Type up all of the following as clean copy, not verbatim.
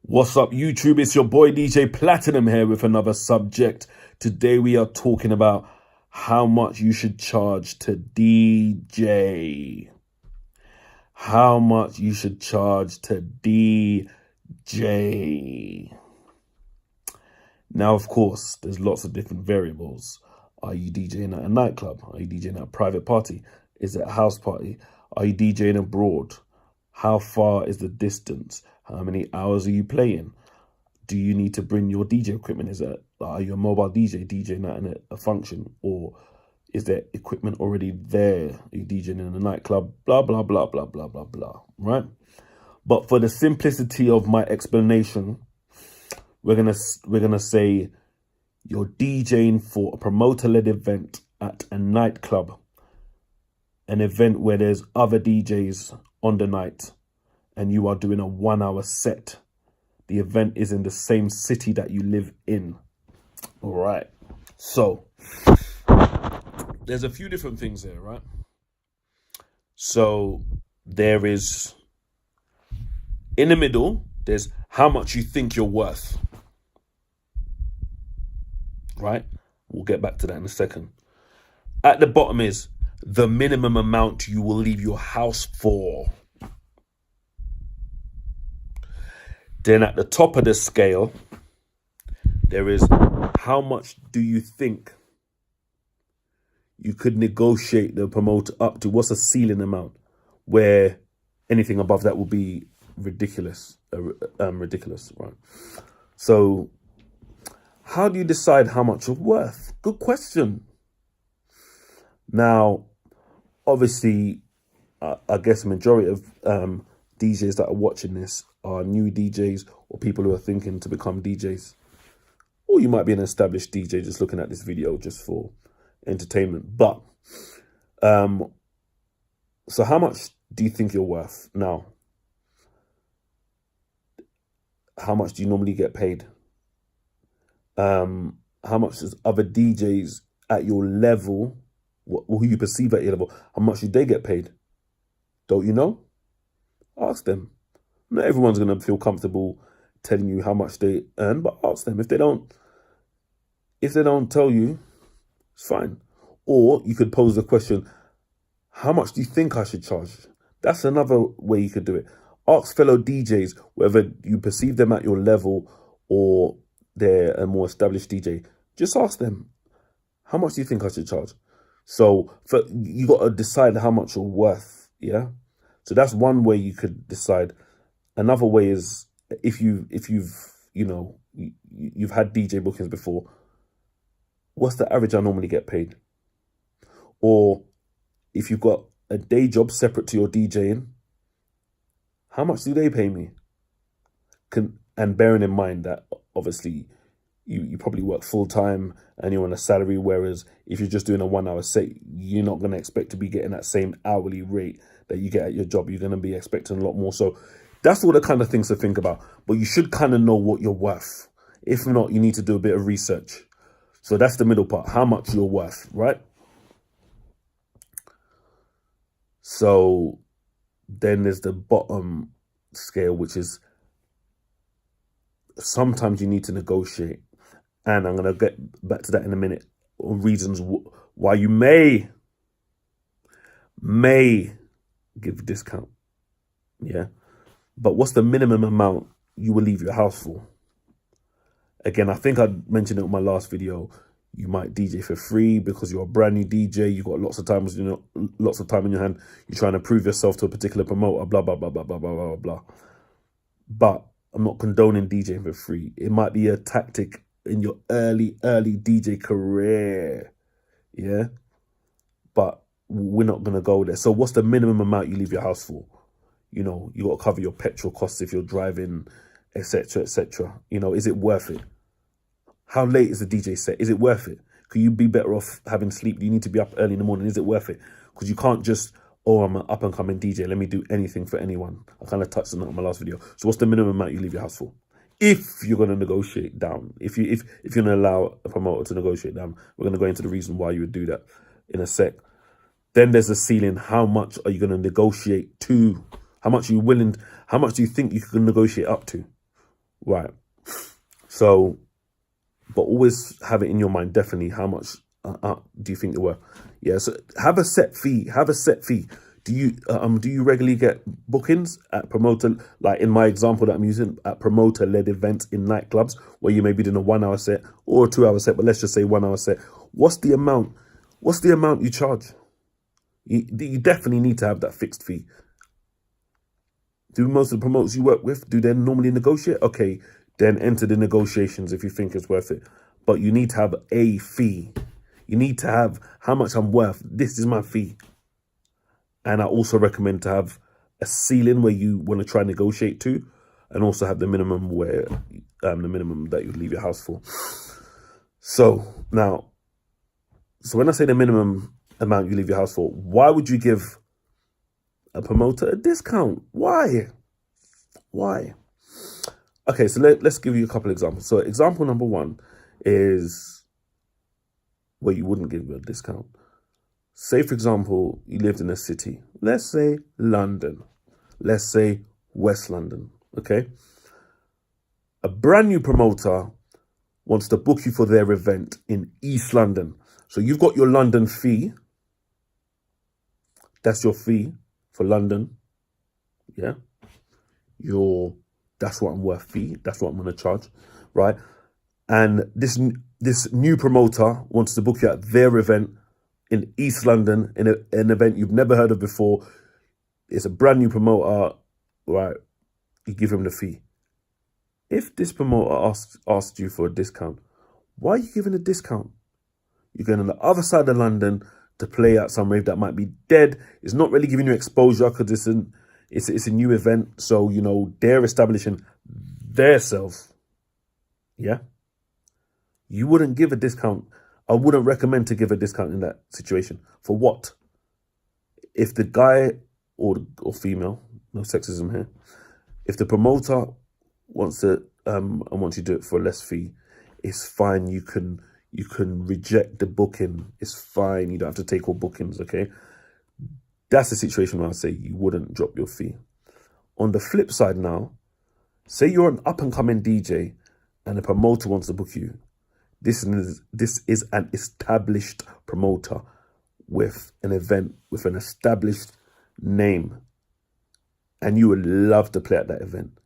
What's up, YouTube? It's your boy DJ Platinum here with another subject. Today we are talking about how much you should charge to DJ. How much you should charge to DJ. Now, of course, there's lots of different variables. Are you DJing at a nightclub? Are you DJing at a private party? Is it a house party? Are you DJing abroad? How far is the distance? How many hours are you playing? Do you need to bring your DJ equipment? Are you a mobile DJ DJing at a function? Or is there equipment already there? Are you DJing in a nightclub? Blah, blah, blah, blah, blah, blah, blah, right? But for the simplicity of my explanation, we're gonna say you're DJing for a promoter-led event at a nightclub, an event where there's other DJs on the night, and you are doing a 1 hour set. The event is in the same city that you live in. All right. So there's a few different things there, right? So there is, in the middle, there's how much you think you're worth. Right? We'll get back to that in a second. At the bottom is the minimum amount you will leave your house for. Then at the top of the scale, there is how much do you think you could negotiate the promoter up to? What's a ceiling amount where anything above that will be ridiculous, right? So how do you decide how much you're worth? Good question. Now, obviously, I guess the majority of DJs that are watching this are new DJs or people who are thinking to become DJs. Or you might be an established DJ just looking at this video just for entertainment. But, so how much do you think you're worth? Now, how much do you normally get paid? How much does other DJs at your level, who you perceive at your level, how much do they get paid? Don't you know? Ask them. Not everyone's going to feel comfortable telling you how much they earn, but ask them. If they don't tell you, it's fine. Or you could pose the question, how much do you think I should charge? That's another way you could do it. Ask fellow DJs, whether you perceive them at your level or they're a more established DJ. Just ask them, how much do you think I should charge? So you got to decide how much you're worth, yeah? So that's one way you could decide. Another way is if you've had DJ bookings before, what's the average I normally get paid? Or if you've got a day job separate to your DJing, how much do they pay me? And bearing in mind that obviously you probably work full time and you're on a salary, whereas if you're just doing a 1 hour set, you're not going to expect to be getting that same hourly rate that you get at your job. You're going to be expecting a lot more. So that's all the kind of things to think about. But you should kind of know what you're worth. If not, you need to do a bit of research. So that's the middle part, how much you're worth, right? So then there's the bottom scale, which is sometimes you need to negotiate. And I'm going to get back to that in a minute. Reasons why you may give a discount. Yeah. But what's the minimum amount you will leave your house for? Again, I think I mentioned it in my last video. You might DJ for free because you're a brand new DJ. You've got lots of time in your hand. You're trying to prove yourself to a particular promoter, blah, blah, blah, blah, blah, blah, blah, blah. But I'm not condoning DJing for free. It might be a tactic in your early DJ career. Yeah. But we're not going to go there. So what's the minimum amount you leave your house for? You know, you got to cover your petrol costs if you're driving, etc., etc. You know, is it worth it? How late is the DJ set? Is it worth it? Could you be better off having sleep? Do you need to be up early in the morning? Is it worth it? Because you can't just, oh, I'm an up and coming DJ. Let me do anything for anyone. I kind of touched on that in my last video. So what's the minimum amount you leave your house for? If you're going to negotiate down, if you're going to allow a promoter to negotiate down, we're going to go into the reason why you would do that in a sec. Then there's a ceiling. How much are you going to negotiate to? How much do you think you can negotiate up to? Right. So, but always have it in your mind, definitely, how much do you think they're worth? Yeah, so have a set fee. Have a set fee. Do you regularly get bookings at promoter, like in my example that I'm using, at promoter-led events in nightclubs where you may be doing a 1 hour set or a 2 hour set, but let's just say 1 hour set. What's the amount? What's the amount you charge? You definitely need to have that fixed fee. Do most of the promoters you work with, do they normally negotiate? Okay, then enter the negotiations if you think it's worth it. But you need to have a fee. You need to have how much I'm worth. This is my fee. And I also recommend to have a ceiling where you want to try and negotiate to, and also have the minimum where the minimum that you leave your house for. So when I say the minimum amount you leave your house for, why would you give a promoter a discount? Why? Okay, so let's give you a couple of examples. So example number one is where you wouldn't give a discount. Say, for example, you lived in a city. Let's say London. Let's say West London, okay? A brand new promoter wants to book you for their event in East London. So you've got your London fee. That's your fee for London, yeah? That's what I'm worth fee. That's what I'm going to charge, right? And this new promoter wants to book you at their event in East London, in an event you've never heard of before. It's a brand new promoter, right? You give him the fee. If this promoter asked you for a discount, why are you giving a discount? You're going on the other side of London to play at some rave that might be dead. It's not really giving you exposure because it's a new event. So, you know, they're establishing their self. Yeah. You wouldn't give a discount. I wouldn't recommend to give a discount in that situation. For what? If the guy or female, no sexism here, if the promoter wants to and wants you to do it for a less fee, it's fine. You can reject the booking. It's fine. You don't have to take all bookings, okay? That's the situation where I say you wouldn't drop your fee. On the flip side now, say you're an up-and-coming DJ and a promoter wants to book you. This is an established promoter with an event, with an established name. And you would love to play at that event.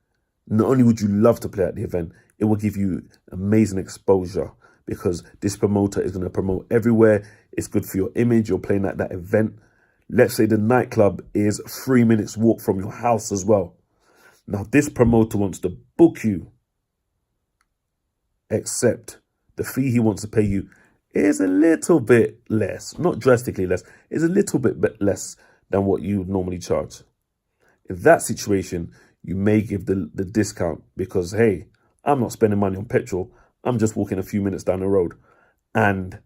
Not only would you love to play at the event, it will give you amazing exposure because this promoter is going to promote everywhere. It's good for your image. You're playing at that event. Let's say the nightclub is 3 minutes walk from your house as well. Now, this promoter wants to book you, except the fee he wants to pay you is a little bit less, not drastically less, is a little bit less than what you would normally charge. In that situation, you may give the discount because, hey, I'm not spending money on petrol. I'm just walking a few minutes down the road and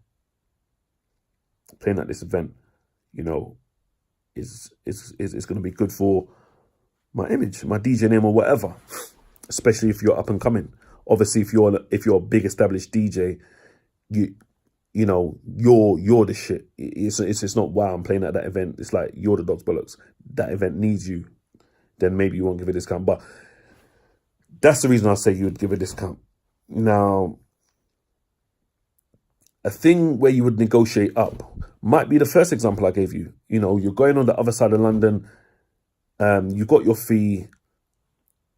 playing at this event, you know, is going to be good for my image, my DJ name or whatever, especially if you're up and coming. Obviously, if you're a big established DJ, you know you're the shit. It's not, wow, I'm playing at that event. It's like you're the dog's bollocks. That event needs you. Then maybe you won't give a discount. But that's the reason I say you would give a discount. Now, a thing where you would negotiate up might be the first example I gave you. You know, you're going on the other side of London. You got your fee.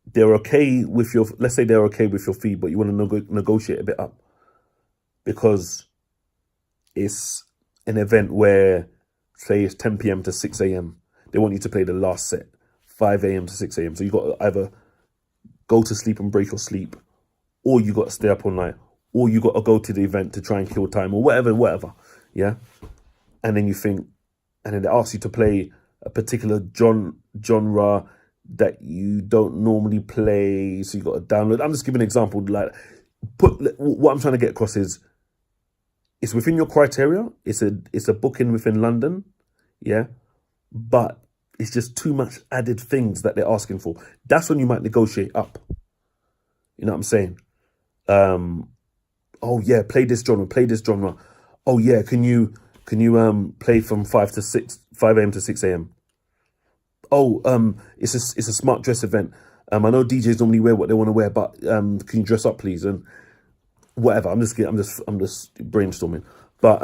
They're okay with your, let's say they're okay with your fee, but you want to negotiate a bit up because it's an event where, say, it's 10 p.m. to 6 a.m. They want you to play the last set, 5 a.m. to 6 a.m. So you got to either go to sleep and break your sleep, or you got to stay up all night, or you got to go to the event to try and kill time, or whatever. Yeah. And then and then they ask you to play a particular genre that you don't normally play, so you got to download. I'm just giving an example. Like, what I'm trying to get across is, it's within your criteria. It's a booking within London, yeah, but it's just too much added things that they're asking for. That's when you might negotiate up. You know what I'm saying? Oh yeah, play this genre. Oh yeah, can you play from 5 a.m. to 6 a.m. Oh, it's a smart dress event. I know DJs normally wear what they want to wear, but can you dress up, please? And whatever. I'm just brainstorming. But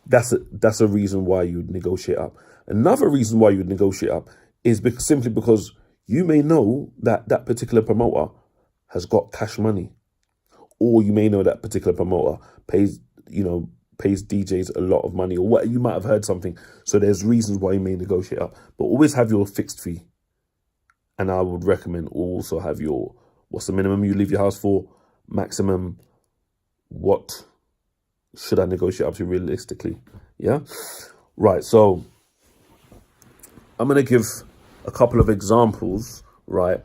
that's a reason why you would negotiate up. Another reason why you would negotiate up is simply because you may know that that particular promoter has got cash money, or you may know that particular promoter pays DJs a lot of money, or what, you might have heard something. So there's reasons why you may negotiate up, but always have your fixed fee. And I would recommend also have your, what's the minimum you leave your house for? Maximum, what should I negotiate up to realistically? Yeah. Right. So I'm going to give a couple of examples, right?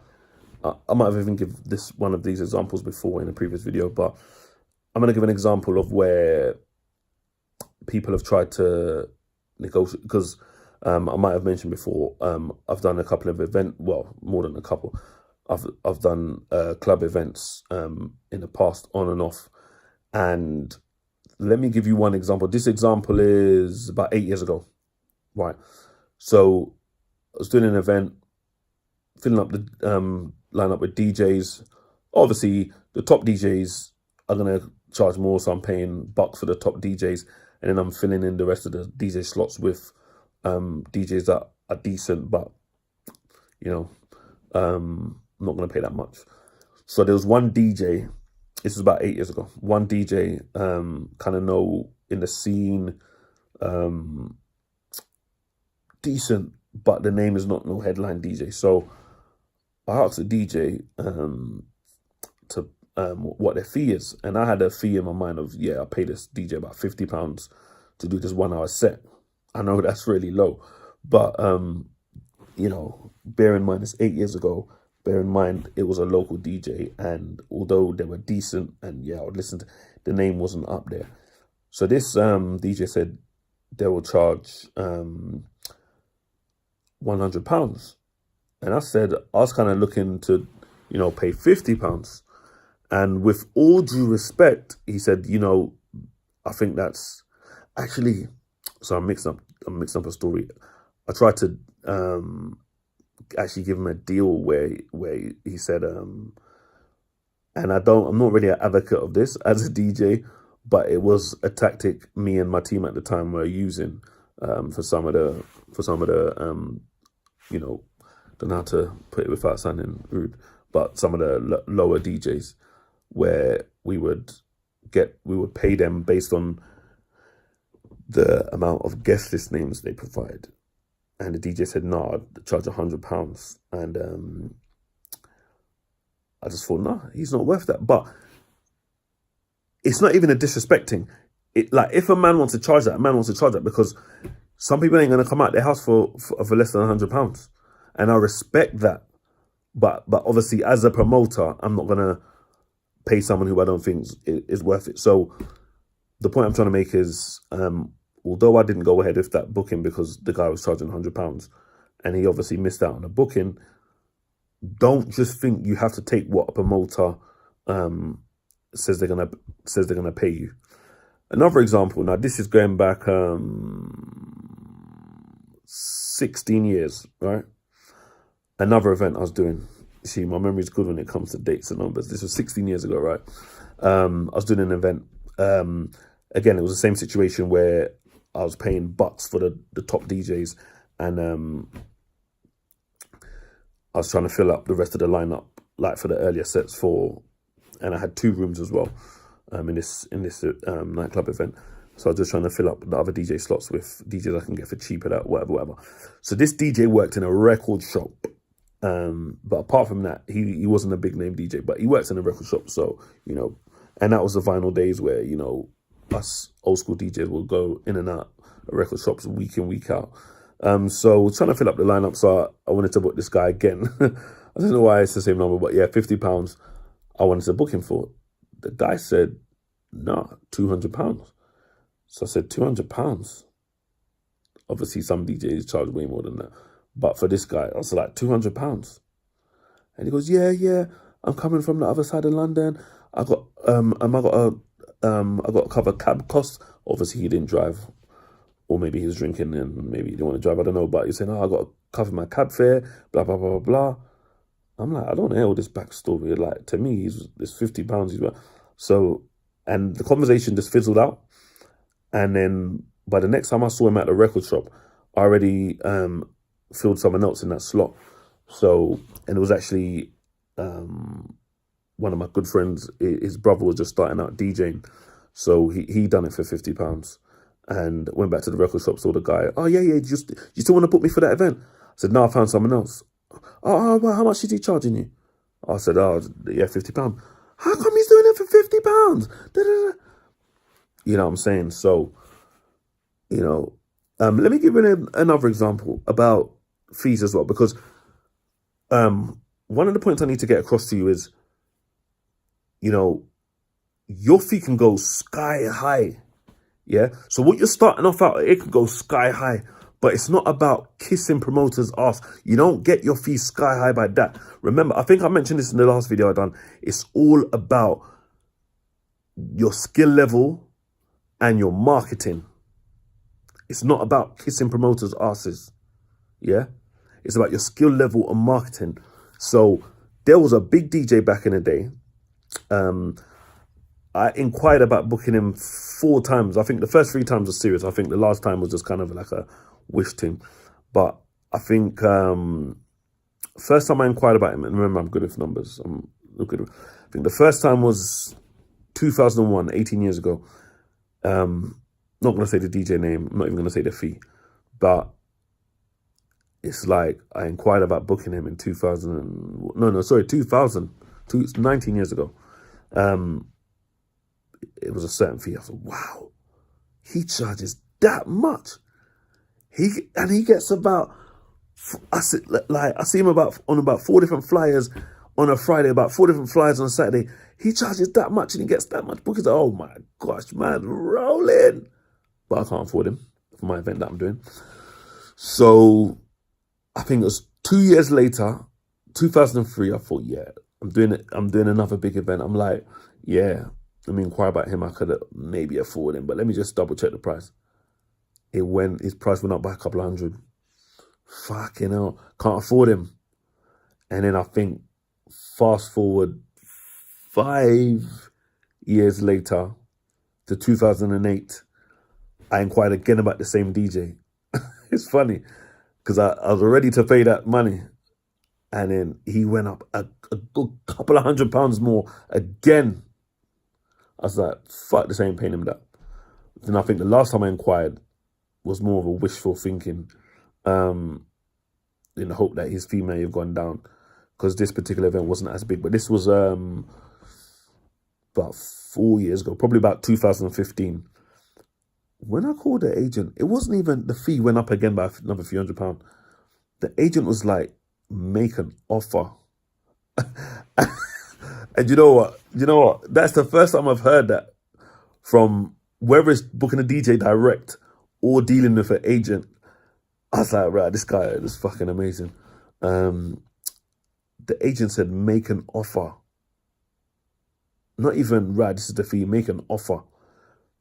I might have even given one of these examples before in a previous video, but I'm going to give an example of where people have tried to negotiate, because I might have mentioned before, I've done a couple of more than a couple. I've done club events in the past, on and off. And let me give you one example. This example is about 8 years ago, right? So I was doing an event, filling up the lineup with DJs. Obviously, the top DJs are going to charge more, so I'm paying bucks for the top DJs. And then I'm filling in the rest of the DJ slots with DJs that are decent, but, I'm not going to pay that much. So there was one DJ, this was about 8 years ago, one DJ kind of know in the scene, decent, but the name is not no headline DJ. So I asked the DJ to what their fee is, and I had a fee in my mind of, I pay this DJ about £50 to do this 1 hour set. I know that's really low, but bear in mind it's 8 years ago. Bear in mind it was a local DJ, and although they were decent, and I would listen to, the name wasn't up there. So this DJ said they will charge £100, and I said I was kind of looking to pay £50. And with all due respect, he said, I think that's actually, so I'm mixing up a story. I tried to actually give him a deal where he said, and I'm not really an advocate of this as a DJ, but it was a tactic me and my team at the time were using for some of the don't know how to put it without sounding rude, but some of the lower DJs, where we would pay them based on the amount of guest list names they provide. And the DJ said, no, I'd charge £100. And I just thought, no, he's not worth that. But it's not even a disrespecting. Like, if a man wants to charge that, because some people ain't going to come out their house for less than £100. And I respect that. But obviously, as a promoter, I'm not going to pay someone who I don't think is worth it. So the point I'm trying to make is, although I didn't go ahead with that booking because the guy was charging £100 and he obviously missed out on the booking, don't just think you have to take what a promoter says they're gonna pay you. Another example, now this is going back 16 years, right? Another event I was doing. See, my memory is good when it comes to dates and numbers. This was 16 years ago, right? I was doing an event. Again, it was the same situation where I was paying bucks for the top DJs, and I was trying to fill up the rest of the lineup, like for the earlier sets and I had 2 rooms as well in this nightclub event. So I was just trying to fill up the other DJ slots with DJs I can get for cheaper, that whatever. So this DJ worked in a record shop. But apart from that, he wasn't a big name DJ, but he works in a record shop. So, and that was the vinyl days where, us old school DJs will go in and out of record shops week in, week out. So we're trying to fill up the lineup. So I wanted to book this guy again. I don't know why it's the same number, but £50 I wanted to book him for. The guy said, no, £200. So I said, £200. Obviously some DJs charge way more than that. But for this guy, I was like, £200. And he goes, yeah, I'm coming from the other side of London. I got to cover cab costs. Obviously he didn't drive, or maybe he was drinking and maybe he didn't want to drive, I don't know. But he's saying, I got to cover my cab fare, blah, blah, blah, blah, blah. I'm like, I don't know all this backstory. Like, to me, it's £50. So, and the conversation just fizzled out. And then by the next time I saw him at the record shop, I already filled someone else in that slot. So, and it was actually one of my good friends. His brother was just starting out DJing, so he done it for £50, and went back to the record shop. Saw the guy. Oh yeah, you still want to book me for that event? I said no, I found someone else. Oh, well, how much is he charging you? I said, oh yeah, £50. How come he's doing it for £50? You know what I'm saying? So, you know, let me give you another example about fees as well, because one of the points I need to get across to you is, you know, your fee can go sky high. Yeah. So what you're starting off at, it can go sky high, but it's not about kissing promoters' ass. You don't get your fee sky high by that. Remember, I think I mentioned this in the last video I done. It's all about your skill level and your marketing. It's not about kissing promoters' asses. Yeah. It's about your skill level and marketing. So there was a big DJ back in the day. I inquired about booking him 4 times. I think the first 3 times were serious. I think the last time was just kind of like a wish thing. But I think first time I inquired about him, and remember, I'm good with numbers. I think the first time was 2001, 18 years ago. Not going to say the DJ name. I'm not even going to say the fee. But it's like I inquired about booking him in 2000. 19 years ago. It was a certain fee. I thought, wow, he charges that much. He gets about, I see him on about 4 different flyers on a Friday, about 4 different flyers on a Saturday. He charges that much and he gets that much bookings. Oh my gosh, man, rolling. But I can't afford him for my event that I'm doing. So I think it was 2 years later, 2003. I thought, yeah, I'm doing another big event. I'm like, yeah, let me inquire about him. I could maybe afford him, but let me just double check the price. His price went up by a couple of hundred. Fucking hell, can't afford him. And then I think fast forward 5 years later to 2008, I inquired again about the same DJ. It's funny because I was ready to pay that money. And then he went up a good couple of £100 more again. I was like, fuck, this ain't paying him that. Then I think the last time I inquired was more of a wishful thinking, in the hope that his fee may have gone down, because this particular event wasn't as big. But this was about 4 years ago, probably about 2015. When I called the agent, it wasn't even, the fee went up again by another few £100. The agent was like, make an offer. And you know what? That's the first time I've heard that from whether it's booking a DJ direct or dealing with an agent. I was like, right, this guy is fucking amazing. The agent said, make an offer. Not even, right, this is the fee, make an offer.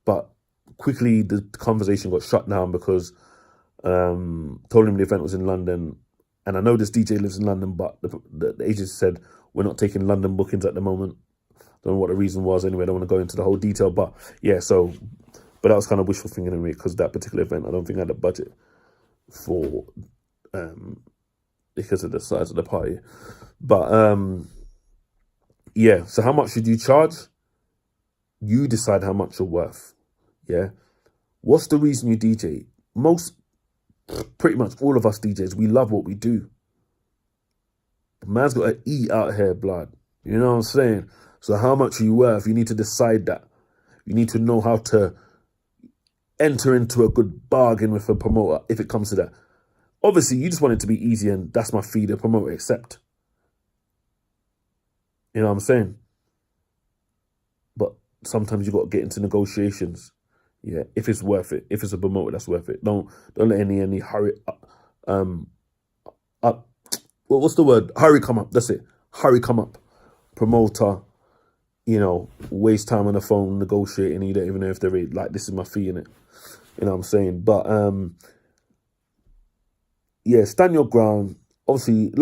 But quickly the conversation got shut down because told him the event was in London. And I know this DJ lives in London, but the agent said, we're not taking London bookings at the moment. Don't know what the reason was. Anyway, I don't want to go into the whole detail. But yeah, but that was kind of wishful thinking anyway, because that particular event, I don't think I had a budget for, because of the size of the party. But yeah, so how much should you charge? You decide how much you're worth. Yeah. What's the reason you DJ? Pretty much all of us DJs, we love what we do. Man's got to eat out here, blood. You know what I'm saying? So how much are you worth? You need to decide that. You need to know how to enter into a good bargain with a promoter if it comes to that. Obviously, you just want it to be easy and that's my fee, the promoter accept. You know what I'm saying? But sometimes you got to get into negotiations. Yeah, if it's worth it. If it's a promoter that's worth it. Don't let any hurry up. What's the word? Hurry come up. That's it. Hurry come up. Promoter, waste time on the phone negotiating. You don't even know if they're like, this is my fee in it. You know what I'm saying? But yeah, stand your ground. Obviously,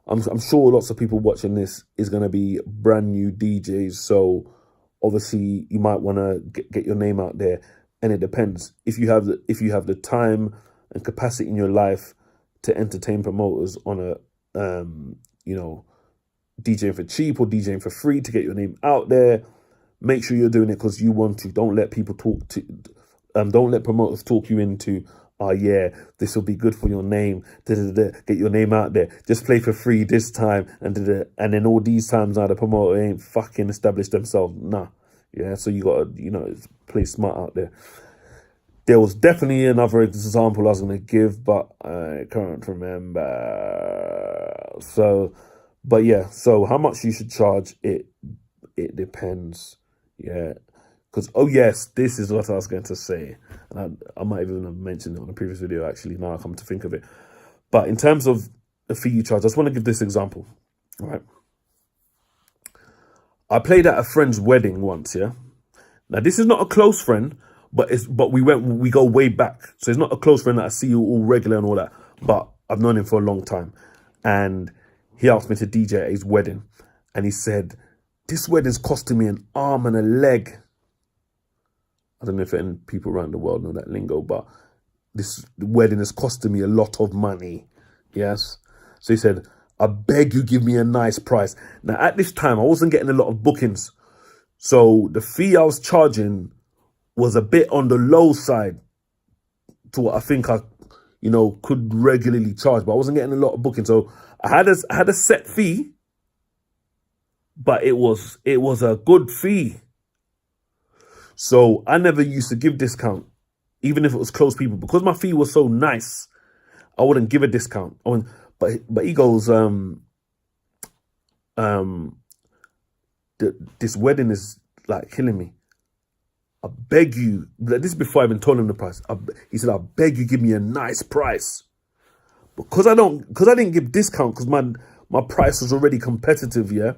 I'm sure lots of people watching this is going to be brand new DJs. So obviously you might want to get your name out there, and it depends if you have the time and capacity in your life to entertain promoters on a DJing for cheap or DJing for free to get your name out there. Make sure you're doing it because you want to. Don't let people don't let promoters talk you into, oh yeah, this will be good for your name. Get your name out there. Just play for free this time, and then all these times now the promoter ain't fucking established themselves. Nah, yeah. So you gotta play smart out there. There was definitely another example I was gonna give, but I can't remember. So, but yeah. So how much you should charge? It depends. Yeah. Because, oh yes, this is what I was going to say. And I might even have mentioned it on a previous video, actually, now I come to think of it. But in terms of the fee you charge, I just want to give this example. All right. I played at a friend's wedding once, yeah? Now, this is not a close friend, but we go way back. So it's not a close friend that I see all regular and all that. But I've known him for a long time. And he asked me to DJ at his wedding. And he said, this wedding's costing me an arm and a leg. I don't know if any people around the world know that lingo, but this wedding is costing me a lot of money. Yes. So he said, I beg you give me a nice price. Now, at this time, I wasn't getting a lot of bookings. So the fee I was charging was a bit on the low side to what I think I, could regularly charge, but I wasn't getting a lot of bookings. So I had a set fee, but it was a good fee. So I never used to give discount, even if it was close people, because my fee was so nice. I wouldn't give a discount. But he goes, this wedding is like killing me. I beg you. This is before I even told him the price. He said, I beg you, give me a nice price, because I didn't give discount because my price was already competitive. Yeah,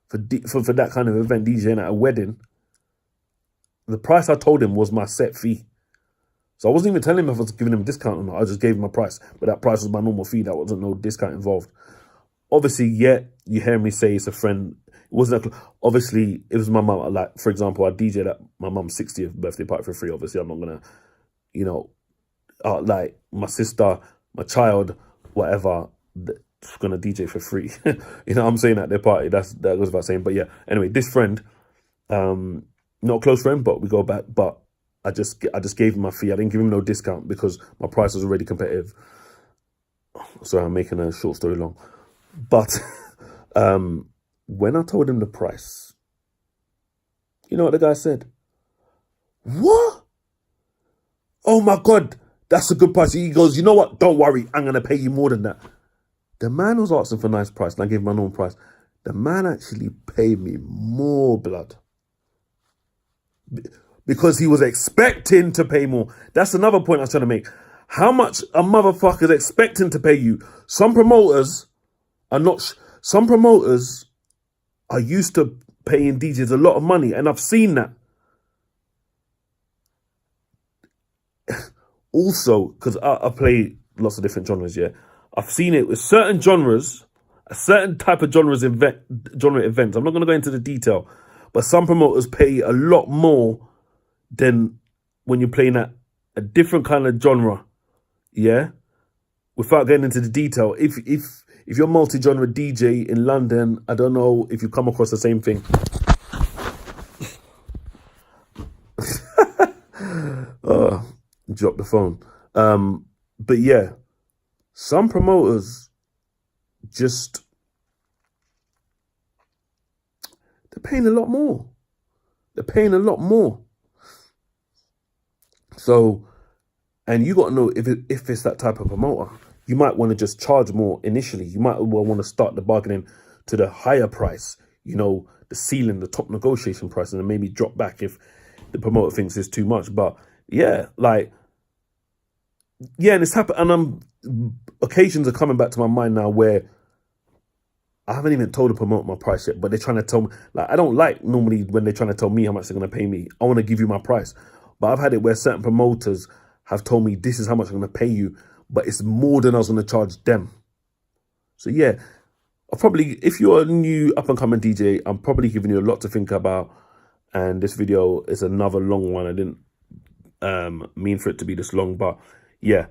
for that kind of event, DJing at a wedding. The price I told him was my set fee. So I wasn't even telling him if I was giving him a discount or not. I just gave him a price. But that price was my normal fee. That wasn't no discount involved. Obviously, yeah, you hear me say it's a friend. It wasn't obviously, it was my mum. Like, for example, I DJed at my mum's 60th birthday party for free. Obviously, I'm not going to, like my sister, my child, whatever, going to DJ for free. I'm saying at their party. That goes without saying. But yeah, anyway, this friend, not a close friend, but we go back. But I just gave him my fee. I didn't give him no discount because my price was already competitive. So I'm making a short story long. But when I told him the price, you know what the guy said? What? Oh my God, that's a good price. He goes, you know what? Don't worry, I'm going to pay you more than that. The man was asking for a nice price and I gave him my normal price. The man actually paid me more, blood. Because he was expecting to pay more. That's another point I was trying to make. How much a motherfucker is expecting to pay you. Some promoters are not. Some promoters are used to paying DJs a lot of money, and I've seen that. Also, because I play lots of different genres, yeah. I've seen it with certain genres, a certain type of genre events. I'm not going to go into the detail, but some promoters pay a lot more than when you're playing at a different kind of genre, yeah? Without getting into the detail, if you're multi-genre DJ in London, I don't know if you come across the same thing. Drop the phone. But yeah, some promoters just, they're paying a lot more. They're paying a lot more. So, and you got to know if it's that type of promoter, you might want to just charge more initially. You might well want to start the bargaining to the higher price, the ceiling, the top negotiation price, and then maybe drop back if the promoter thinks it's too much. But yeah, and it's happened. And occasions are coming back to my mind now where I haven't even told the promoter my price yet, but they're trying to tell me, I don't like normally when they're trying to tell me how much they're going to pay me. I want to give you my price. But I've had it where certain promoters have told me this is how much I'm going to pay you, but it's more than I was going to charge them. So yeah, probably, if you're a new up and coming DJ, I'm probably giving you a lot to think about. And this video is another long one. I didn't mean for it to be this long, but yeah,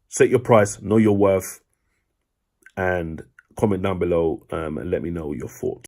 set your price, know your worth, and comment down below and let me know your thoughts.